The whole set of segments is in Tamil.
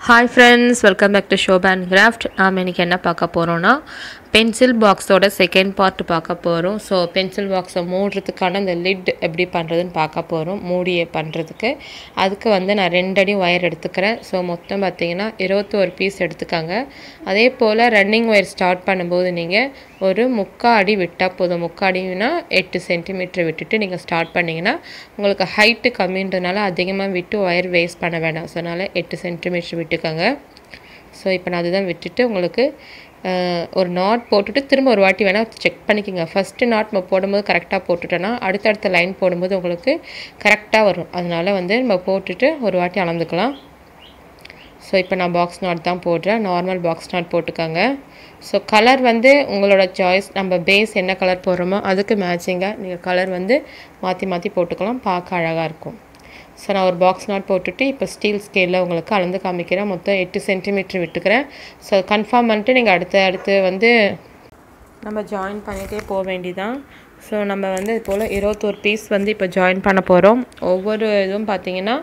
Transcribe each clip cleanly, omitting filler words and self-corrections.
Hi friends, welcome back to Shoba Handcrafts. நாம் இன்னைக்கு என்ன பார்க்க போறோம்னா pencil box ஓட செகண்ட் பார்ட் பார்க்க போறோம். சோ pencil box மூடுறதுக்கான அந்த lid எப்படி பண்றதுன்னு பார்க்க போறோம். மூடியை பண்றதுக்கு அதுக்கு வந்து நான் 2 அடி வயர் எடுத்துக்கறேன். சோ மொத்தம் பாத்தீங்கன்னா 21 பீஸ் எடுத்துக்கங்க. அதே போல ரன்னிங் வயர் ஸ்டார்ட் பண்ணும்போது நீங்க ஒரு 3/4 அடி விட்டா போதும். 3/4 அடினா 8 cm விட்டுட்டு நீங்க ஸ்டார்ட் பண்ணீங்கனா உங்களுக்கு ஹைட் கம்மின்றனால அதிகமா விட்டு வயர் வேஸ்ட் பண்ண வேண்டாம். சோ அதனால 8 cm விட்டுக்கங்க. சோ இப்போ நான் அதுதான் விட்டுட்டு உங்களுக்கு ஒரு நாட் போட்டுட்டு திரும்ப ஒரு வாட்டி வேணா செக் பண்ணிக்கங்க. ஃபர்ஸ்ட் நாட் நம்ம போடும்போது கரெக்ட்டா போட்டுட்டனா அடுத்த லைன் போடும்போது உங்களுக்கு கரெக்ட்டா வரும். அதனால வந்து நம்ம போட்டுட்டு ஒரு வாட்டி அளந்துக்கலாம். சோ இப்போ நான் பாக்ஸ் நாட் தான் போடுறேன். நார்மல் பாக்ஸ் நாட் போட்டுக்கங்க. சோ கலர் வந்து உங்களோட சாய்ஸ். நம்ம பேஸ் என்ன கலர் போடுறோமோ அதுக்கு மேட்சிங்கா நீங்க கலர் வந்து மாத்தி போட்டுக்கலாம். பார்க்க அழகா இருக்கும். சோ நான் ஒரு பாக்ஸ் நாட் போட்டுட்டு இப்போ ஸ்டீல் ஸ்கேல்ல உங்களுக்கு அளந்து காமிக்கிறேன். மொத்தம் 8 cm விட்டுக்கறேன். சோ கன்ஃபார்ம் பண்ணிட்டு நீங்க அடுத்து வந்து நம்ம ஜாயின் பண்ணிட்டே போக வேண்டியதான். சோ நம்ம வந்து இது போல 21 பீஸ் வந்து இப்போ ஜாயின் பண்ண போறோம். ஒவ்வொரு இதுவும் பாத்தீங்கன்னா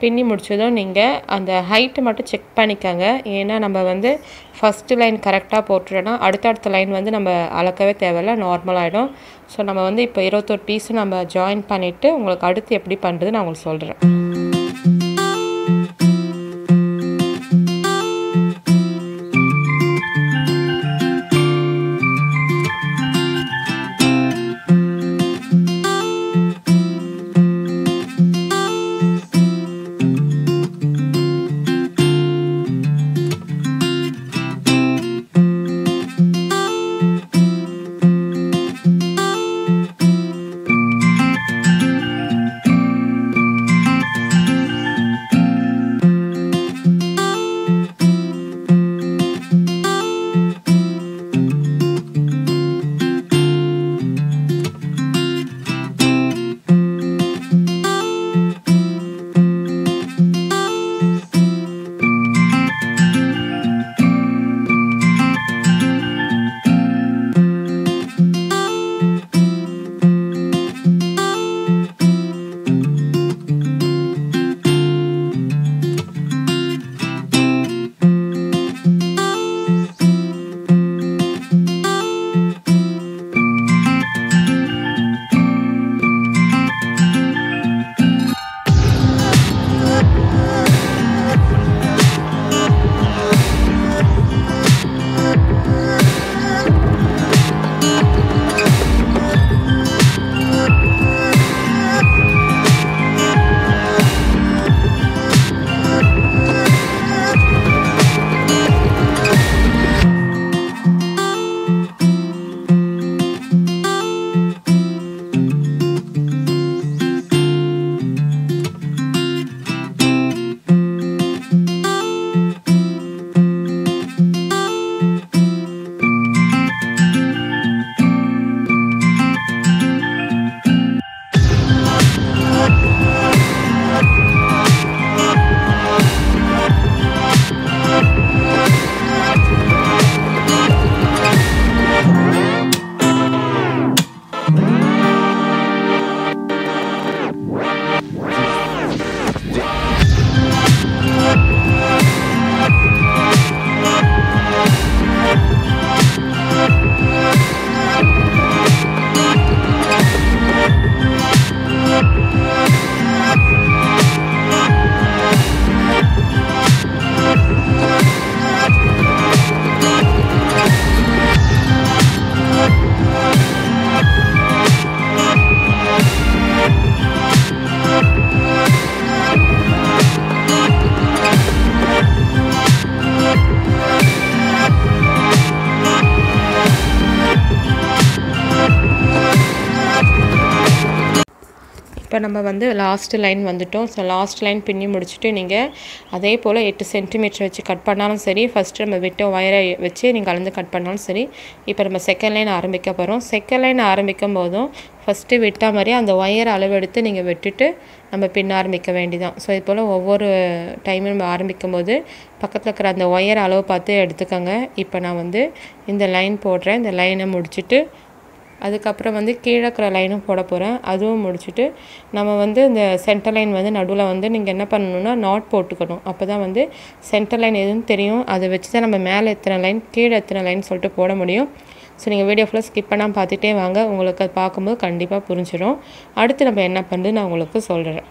பின்னி முடிச்சதும் நீங்க அந்த ஹைட் மட்டும் செக் பண்ணிக்கங்க. ஏனா நம்ம வந்து ஃபர்ஸ்ட் லைன் கரெக்ட்டா போட்டுறனா அடுத்த லைன் வந்து நம்ம அளக்கவே தேவையில்ல, நார்மல் ஆயிடும். சோ நம்ம வந்து இப்போ 21 பீஸ் நம்ம ஜாயின் பண்ணிட்டு உங்களுக்கு அடுத்து எப்படி பண்றது நான் உங்களுக்கு சொல்றேன். இப்போ நம்ம வந்து லாஸ்ட் லைன் வந்துட்டோம். சோ லாஸ்ட் லைன் பின்னி முடிச்சிட்டு நீங்க அதே போல 8 cm வச்சு கட் பண்ணாலும் சரி, ஃபர்ஸ்ட் நம்ம விட்ட வயரை வச்சு நீங்க அளந்து கட் பண்ணாலும் சரி. இப்போ நம்ம செகண்ட் லைன் ஆரம்பிக்க போறோம். செகண்ட் லைன் ஆரம்பிக்கும்போது ஃபர்ஸ்ட் விட்ட மாதிரி அந்த வயர் அளவு எடுத்து நீங்க வெட்டிட்டு நம்ம பின்ன ஆரம்பிக்க வேண்டியதான். சோ இது போல ஒவ்வொரு டைமும் நம்ம ஆரம்பிக்கும்போது பக்கத்துல இருக்கிற அந்த வயர் அளவு பார்த்து எடுத்துக்கங்க. இப்போ நான் வந்து இந்த லைன் போடுறேன். இந்த லைனை முடிச்சிட்டு அதுக்கப்புறம் வந்து கீழே இருக்கிற லைனும் போட போகிறேன். அதுவும் முடிச்சுட்டு நம்ம வந்து இந்த சென்டர் லைன் வந்து நடுவில் வந்து நீங்கள் என்ன பண்ணணுன்னா நாட் போட்டுக்கணும். அப்போ தான் வந்து சென்டர் லைன் எதுன்னு தெரியும். அதை வச்சு தான் நம்ம மேலே எத்தனை லைன் கீழே எத்தனை லைன் சொல்லிட்டு போட முடியும். ஸோ நீங்கள் வீடியோ ஃபுல்லாக ஸ்கிப் பண்ணாமல் பார்த்துட்டே வாங்க. உங்களுக்கு அது பார்க்கும்போது கண்டிப்பாக புரிஞ்சிடும். அடுத்து நம்ம என்ன பண்ணுறது நான் உங்களுக்கு சொல்கிறேன்.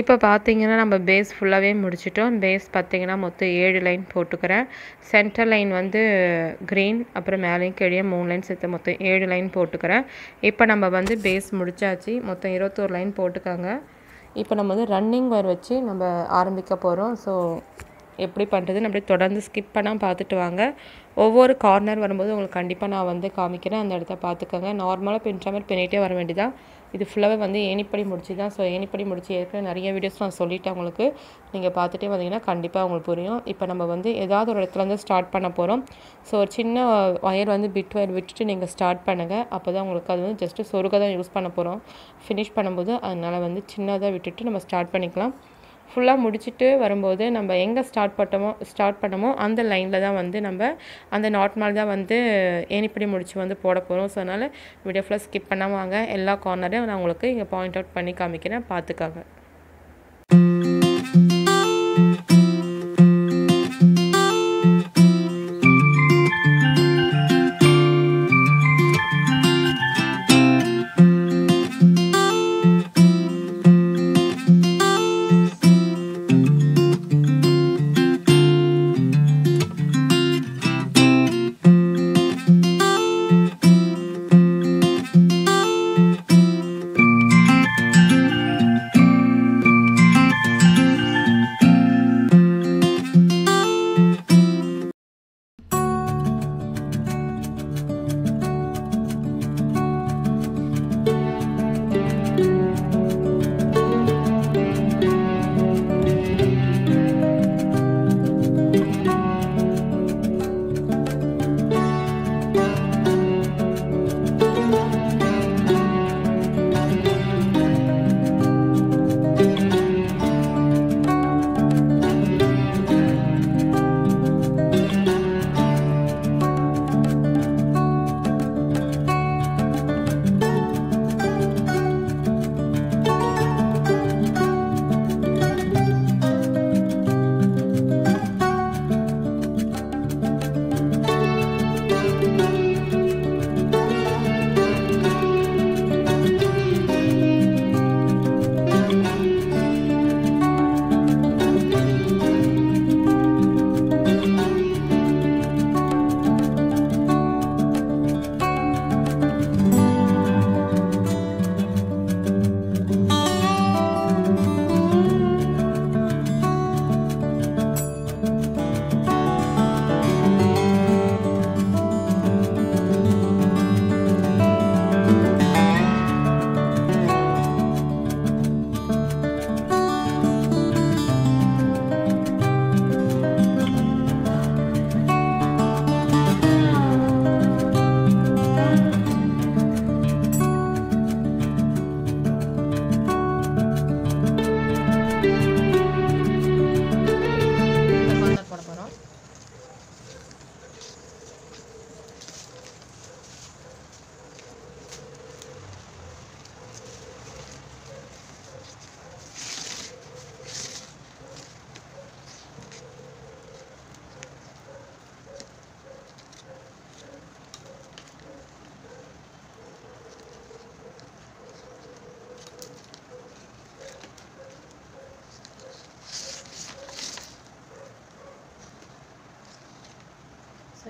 இப்போ பார்த்தீங்கன்னா நம்ம பேஸ் ஃபுல்லாகவே முடிச்சிட்டோம். பேஸ் பார்த்தீங்கன்னா மொத்தம் 7 லைன் போட்டுக்கிறேன். சென்டர் லைன் வந்து க்ரீன், அப்புறம் மேலேயும் கீழே 3 லைன் சேர்த்து மொத்தம் 7 லைன் போட்டுக்கிறேன். இப்போ நம்ம வந்து பேஸ் முடிச்சாச்சு. மொத்தம் 21 லைன் போட்டுக்காங்க. இப்போ நம்ம வந்து ரன்னிங் ஒயர் வச்சு நம்ம ஆரம்பிக்க போகிறோம். ஸோ எப்படி பண்ணுறதுன்னு அப்படியே தொடர்ந்து ஸ்கிப் பண்ணாமல் பார்த்துட்டு வாங்க. ஒவ்வொரு கார்னர் வரும்போது உங்களுக்கு கண்டிப்பாக நான் வந்து காமிக்கிறேன். அந்த இடத்த பார்த்துக்கோங்க. நார்மலாக பின்னுற மாதிரி பின்னிட்டே வர வேண்டியதான். இது ஃபுல்லாகவே வந்து ஏணிப்படி முடிச்சு தான். ஸோ ஏணிப்படி முடிச்சு ஏற்கனவே நிறைய வீடியோஸ் நான் சொல்லிட்டேன் உங்களுக்கு. நீங்கள் பார்த்துட்டே வந்தீங்கன்னா கண்டிப்பாக உங்களுக்கு புரியும். இப்போ நம்ம வந்து ஏதாவது ஒரு இடத்துல வந்து ஸ்டார்ட் பண்ண போகிறோம். ஸோ ஒரு சின்ன ஒயர் வந்து பிட் ஒயர் விட்டுட்டு நீங்கள் ஸ்டார்ட் பண்ணுங்கள். அப்போ தான் உங்களுக்கு அது வந்து ஜஸ்ட்டு சொருக தான் யூஸ் பண்ண போகிறோம் ஃபினிஷ் பண்ணும்போது. அதனால் வந்து சின்னதாக விட்டுட்டு நம்ம ஸ்டார்ட் பண்ணிக்கலாம். ஃபுல்லாக முடிச்சுட்டு வரும்போது நம்ம எங்கே ஸ்டார்ட் பண்ணமோ அந்த லைனில் தான் வந்து நம்ம அந்த நாட் மாதிரி தான் வந்து ஏணிப்படி முடிச்சு வந்து போட போகிறோம். ஸோ அதனால் வீடியோ ஃபுல்லாக ஸ்கிப் பண்ணாமல் வாங்க. எல்லா கார்னரையும் நான் உங்களுக்கு இங்கே பாயிண்ட் அவுட் பண்ணி காமிக்கிறேன், பார்த்துக்காங்க.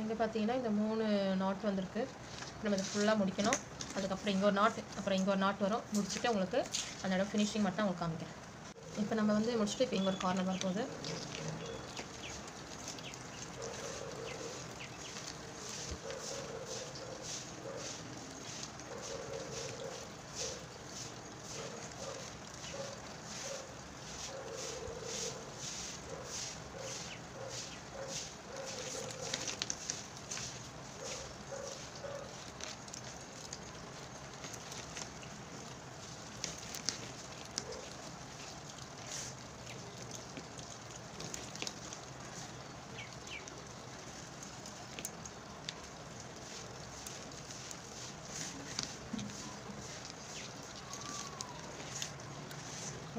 இங்கே பார்த்தீங்கன்னா இந்த 3 நாட் வந்திருக்கு. நம்ம இதை ஃபுல்லாக முடிக்கணும். அதுக்கப்புறம் இங்கே ஒரு நாட், அப்புறம் இங்கே ஒரு நாட் வரும். முடிச்சுட்டு உங்களுக்கு அந்த இடம் ஃபினிஷிங் மட்டும் உங்களுக்கு காமிக்கிறேன். இப்போ நம்ம வந்து முடிச்சுட்டு இப்போ இங்கே ஒரு கார்னர் வரப்போகுது.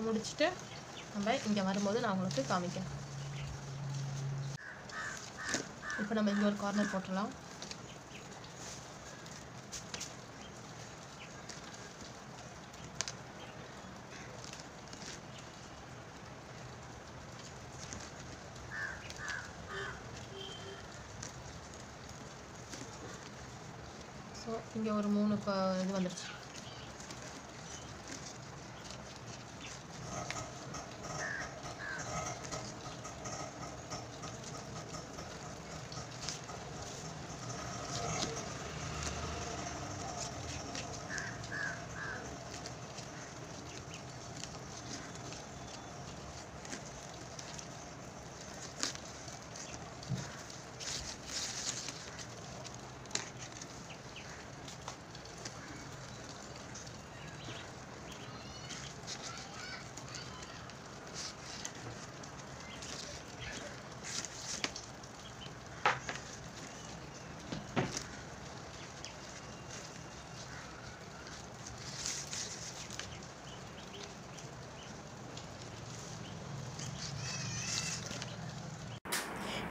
முடிச்சுட்டு நம்ம இங்கே வரும்போது நான் உங்களுக்கு காமிக்கிறேன். இப்போ நம்ம இங்கே ஒரு கார்னர் போட்டுடலாம். ஸோ இங்கே ஒரு 3 இது வந்துடுச்சு.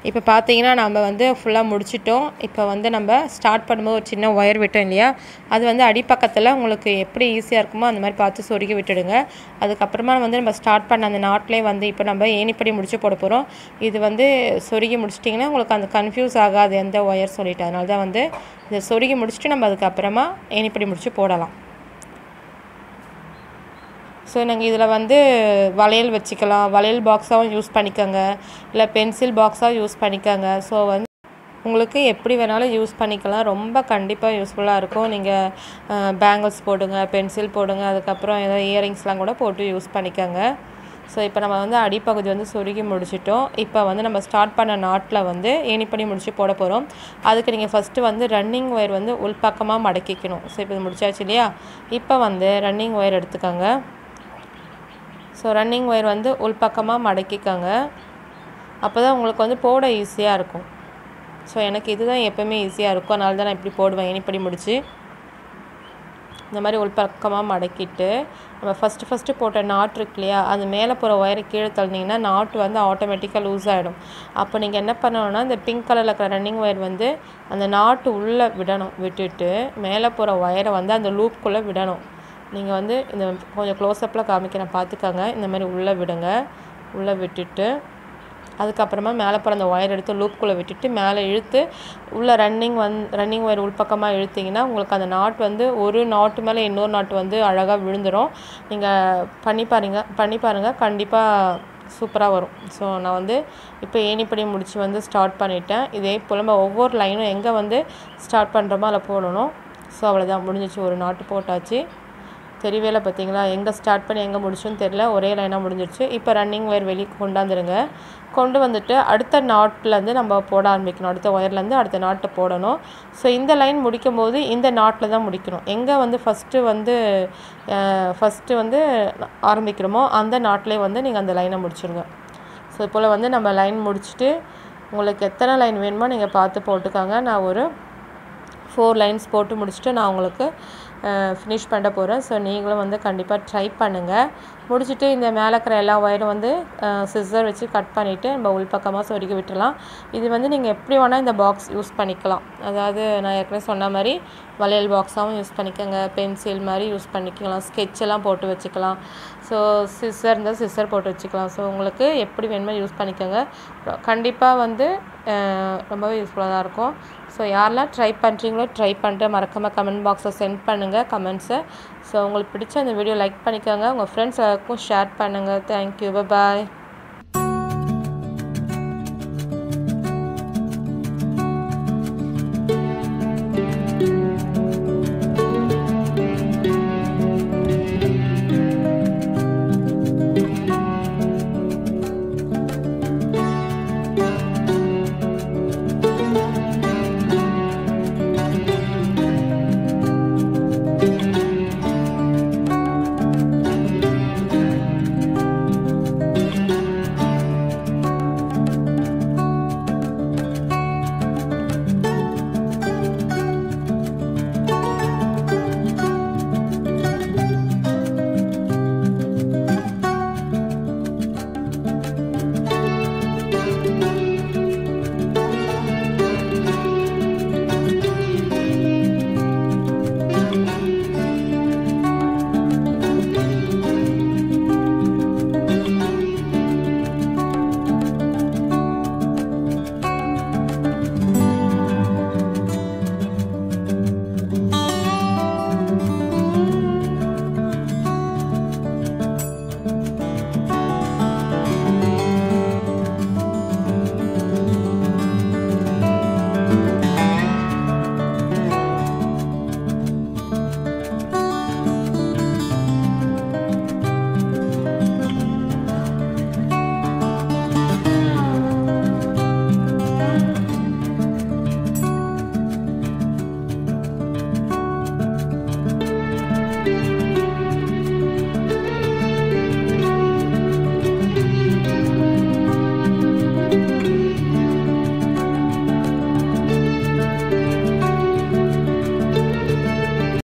இப்போ பார்த்தீங்கன்னா நம்ம வந்து ஃபுல்லாக முடிச்சிட்டோம். இப்போ வந்து நம்ம ஸ்டார்ட் பண்ணும்போது ஒரு சின்ன ஒயர் விட்டோம் இல்லையா, அது வந்து அடிப்பக்கத்தில் உங்களுக்கு எப்படி ஈஸியாக இருக்குமோ அந்த மாதிரி பார்த்து சொருகி விட்டுடுங்க. அதுக்கப்புறமா வந்து நம்ம ஸ்டார்ட் பண்ண அந்த நாட்லேயே வந்து இப்போ நம்ம ஏணிப்படி முடிச்சு போட போகிறோம். இது வந்து சொருகி முடிச்சிட்டிங்கன்னா உங்களுக்கு அந்த கன்ஃபியூஸ் ஆகாது எந்த ஒயர் சொல்லிட்டு. அதனால தான் வந்து இதை சொருகி முடிச்சுட்டு நம்ம அதுக்கப்புறமா ஏணிப்படி முடிச்சு போடலாம். ஸோ நாங்கள் இதில் வந்து வளையல் வச்சுக்கலாம், வளையல் பாக்ஸாகவும் யூஸ் பண்ணிக்கோங்க, இல்லை பென்சில் பாக்ஸாக யூஸ் பண்ணிக்கோங்க. ஸோ வந்து உங்களுக்கு எப்படி வேணாலும் யூஸ் பண்ணிக்கலாம். ரொம்ப கண்டிப்பாக யூஸ்ஃபுல்லாக இருக்கும். நீங்கள் பேங்கிள்ஸ் போடுங்க, பென்சில் போடுங்க, அதுக்கப்புறம் ஏதாவது இயரிங்ஸ்லாம் கூட போட்டு யூஸ் பண்ணிக்கோங்க. ஸோ இப்போ நம்ம வந்து அடிப்பகுதி வந்து சொருகி முடிச்சிட்டோம். இப்போ வந்து நம்ம ஸ்டார்ட் பண்ண நாட்டில் வந்து ஏணிப்படி முடிச்சு போட போகிறோம். அதுக்கு நீங்கள் ஃபஸ்ட்டு வந்து ரன்னிங் ஒயர் வந்து உள்பக்கமாக மடக்கிக்கணும். ஸோ இப்போ முடிச்சாச்சு இல்லையா, இப்போ வந்து ரன்னிங் ஒயர் எடுத்துக்கோங்க. ஸோ ரன்னிங் ஒயர் வந்து உள்பக்கமாக மடக்கிக்கோங்க. அப்போ தான் உங்களுக்கு வந்து போட ஈஸியாக இருக்கும். ஸோ எனக்கு இதுதான் எப்போவுமே ஈஸியாக இருக்கும், அதனால தான் நான் இப்படி போடுவேன். ஏணிப்படி முடிச்சு இந்த மாதிரி உள்பக்கமாக மடக்கிட்டு நம்ம ஃபஸ்ட்டு போட்ட நாட் இருக்கு இல்லையா, அது மேலே போகிற ஒயரை கீழே தள்ளினீங்கன்னா நாட் வந்து ஆட்டோமேட்டிக்காக லூஸ் ஆகிடும். அப்போ நீங்கள் என்ன பண்ணணும்னா இந்த பிங்க் கலரில் இருக்கிற ரன்னிங் ஒயர் வந்து அந்த நாட்டு உள்ளே விடணும். விட்டுட்டு மேலே போகிற ஒயரை வந்து அந்த லூப்புக்குள்ளே விடணும். நீங்கள் வந்து இந்த கொஞ்சம் க்ளோஸ்அப்பில் காமிக்கிறேன் பார்த்துக்கோங்க. இந்த மாதிரி உள்ளே விடுங்க. உள்ளே விட்டுட்டு அதுக்கப்புறமா மேலே போகிற அந்த ஒயர் எடுத்து லூப்புக்குள்ளே விட்டுட்டு மேலே இழுத்து உள்ளே ரன்னிங் ஒயர் உள்பக்கமாக இழுத்திங்கன்னா உங்களுக்கு அந்த நாட் வந்து ஒரு நாட்டு மேலே இன்னொரு நாட்டு வந்து அழகாக விழுந்துடும். நீங்கள் பண்ணி பாருங்கள், கண்டிப்பாக சூப்பராக வரும். ஸோ நான் வந்து இப்போ ஏணிப்படி முடிச்சு வந்து ஸ்டார்ட் பண்ணிட்டேன். இதே போல் நம்ம ஒவ்வொரு லைனும் எங்கே வந்து ஸ்டார்ட் பண்ணுறோமோ அதில் போடணும். ஸோ அவ்வளோதான், முடிஞ்சிச்சு. ஒரு நாட்டு போட்டாச்சு. தெரியவேல பார்த்தீங்களா, எங்கே ஸ்டார்ட் பண்ணி எங்கே முடிச்சோன்னு தெரியல, ஒரே லைனாக முடிஞ்சிருச்சு. இப்போ ரன்னிங் ஒயர் வெளியே கொண்டாந்துருங்க. கொண்டு வந்துட்டு அடுத்த நாட்லேருந்து நம்ம போட ஆரம்பிக்கணும். அடுத்த ஒயர்லேருந்து அடுத்த நாட்டை போடணும். ஸோ இந்த லைன் முடிக்கும் போது இந்த நாட்டில் தான் முடிக்கணும். எங்கே வந்து ஃபஸ்ட்டு வந்து ஆரம்பிக்கிறோமோ அந்த நாட்டிலே வந்து நீங்கள் அந்த லைனை முடிச்சுருங்க. ஸோ இப்போல் வந்து நம்ம லைன் முடிச்சுட்டு உங்களுக்கு எத்தனை லைன் வேணுமோ நீங்கள் பார்த்து போட்டுக்காங்க. நான் ஒரு 4 லைன்ஸ் போட்டு முடிச்சுட்டு நான் உங்களுக்கு ஃபினிஷ் பண்ண போகிறேன். ஸோ நீங்களும் வந்து கண்டிப்பாக ட்ரை பண்ணுங்கள். முடிச்சுட்டு இந்த மேலே இருக்கிற எல்லா ஒயரும் வந்து சிசர் வச்சு கட் பண்ணிவிட்டு நம்ம உள் பக்கமாக சொருகி விட்டுடலாம். இது வந்து நீங்கள் எப்படி வேணால் இந்த பாக்ஸ் யூஸ் பண்ணிக்கலாம். அதாவது நான் ஏற்கனவே சொன்ன மாதிரி வளையல் பாக்ஸாகவும் யூஸ் பண்ணிக்கோங்க, பென்சில் மாதிரி யூஸ் பண்ணிக்கலாம், ஸ்கெட்செல்லாம் போட்டு வச்சுக்கலாம். ஸோ சிசர் இருந்தால் சிசர் போட்டு வச்சுக்கலாம். ஸோ உங்களுக்கு எப்படி வேணுமோ யூஸ் பண்ணிக்கோங்க. கண்டிப்பாக வந்து ரொம்பவே யூஸ்ஃபுல்லாக தான் இருக்கும். ஸோ யாரெல்லாம் ட்ரை பண்ணுறீங்களோ ட்ரை பண்ணிட்டு மறக்காமல் கமெண்ட் பாக்ஸில் சென்ட் பண்ணுங்கள் கமெண்ட்ஸை. ஸோ உங்களுக்கு பிடிச்ச அந்த வீடியோ லைக் பண்ணிக்கோங்க, உங்கள் ஃப்ரெண்ட்ஸ் எல்லாருக்கும் ஷேர் பண்ணுங்கள். தேங்க்யூ, பாய்.